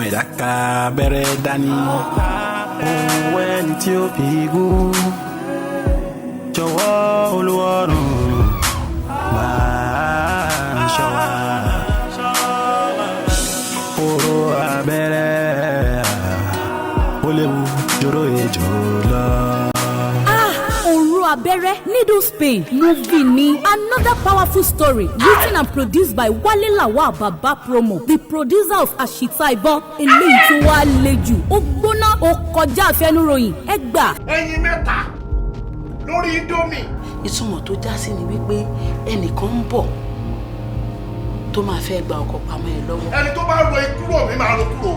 ẹ̀dáka abẹ́rẹ́ dání. Ohun ẹni tí ó fi gún jọ̀wọ́ Olúwarun máa ṣọ́ wa. Oró abẹ́rẹ́ ó léwu jòrò ejò lọ. Abere, Needles Pain, movie ni another powerful story written and produced by Wale Lawal Baba Promo, the producer of Ashita Ibon. Eléyìí tó wá lejú, ó gbóná, ó kọjá àfẹnuròyìn, ẹ gbà. Ẹyin mẹ́ta lórí Indomie. Ìtumọ̀ tó já sí ni wípé ẹnìkan ń bọ̀ tó máa fẹ́ gba ọkọ̀ pamọ́ ẹ lọ́wọ́. Ẹni tó bá ro ikúrò mi máa ro kúrò.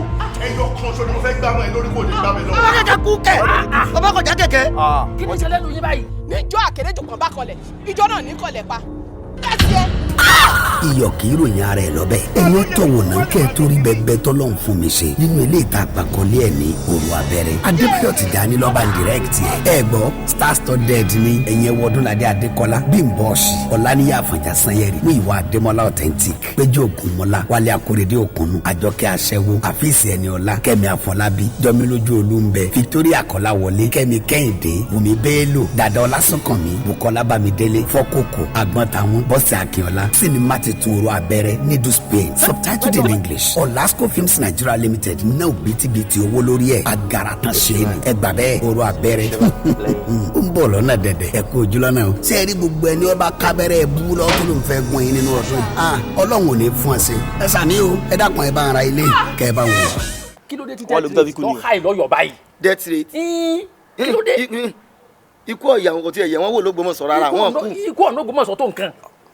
Ẹyọ kan ṣo ni mo fẹ́ gbá mọ́ ẹ lórí kò lè gbá mi lọ́wọ́. Bàbá kẹ̀kẹ́ kú kẹ̀. Bàbá kọjá kẹ̀kẹ́. Kí ni ìṣẹ̀lẹ̀ lù yín báyìí? Níjọ́ àkèrèjò kan bá kọlẹ̀, ìjọ náà ní kọlẹ̀ pa. Láti ẹ. Iyọ̀ kì í ròyìn ara ẹ̀ lọ́bẹ̀. Ẹni ó tọ̀wọ̀ náà kẹ́ ẹ torí bẹ́ẹ̀ tọ́lọ́hún fún mi ṣe. Nínú ilé ìta àgbàkọ́lé ẹ̀ ní Òru Abẹ́rẹ́. Adébáyọ̀ Tìjání lọ́ba ń direct ẹ̀. Ẹ gbọ́ Star Studded ní ẹ̀yẹ Wọdúnladé Adékọ́lá, Bímbọ́ Ọ̀ṣì, Ọláníyà Àfọ̀njá Sanyẹ̀rì, Múyìwá Adémọ́lá Authentic, Péjú Ògúnmọ́lá, Wálé Akóredé Òkúnnù, Àjọkẹ́ Aṣẹ́wó, Àfíìsì Ẹniọlá, Kẹ́mi Àfọlábí, Jọmílójú Olúńbẹ, Victoria Kọ́láwọlé, Kẹ́mi Kẹ́hìndé, Wùmí Bello, Dàdá Ọlásùnkànmí, Bùkọ́lá Bámidélé, Fọ́kòkò, Àgbọ̀ntàwọn, Bọ́sẹ̀ Akínọlá, sinimá titun Oró Abẹ́rẹ́, Needles Pain, subtitled in English. Olasco Films Nigeria Limited náà bìtìbìtì owó lórí ẹ̀. Agara tán ṣe ni. Ẹ gbà bẹ́ẹ̀ Oró Abẹ́rẹ́. Ó ń bọ̀ lọ́nà dẹ̀dẹ̀. Ẹ kú ojú lọ́nà o. Ṣé ẹ rí gbogbo ẹni ọba kábẹ́rẹ́ bú lọ́wọ́ tó ló ń fẹ́ gún yín nínú ọdún yìí? Ọlọ́run ò ní fún ẹ sí. Ẹ sàní o. Ẹ dákun ẹ bá ara ilé. Kẹ́ ẹ bá wò. Kí ló dé tí death rate tó high lọ́yọ̀ báyìí? Death rate. Kí ló dé? Ikú ọ̀yà àwọn kò tí ẹ̀ yẹ wọ́n wò lÓgbómọ̀ṣọ́ rárá wọn kú. Ikú ọ̀nà Ògbómọ̀ṣọ́ tó nǹkan.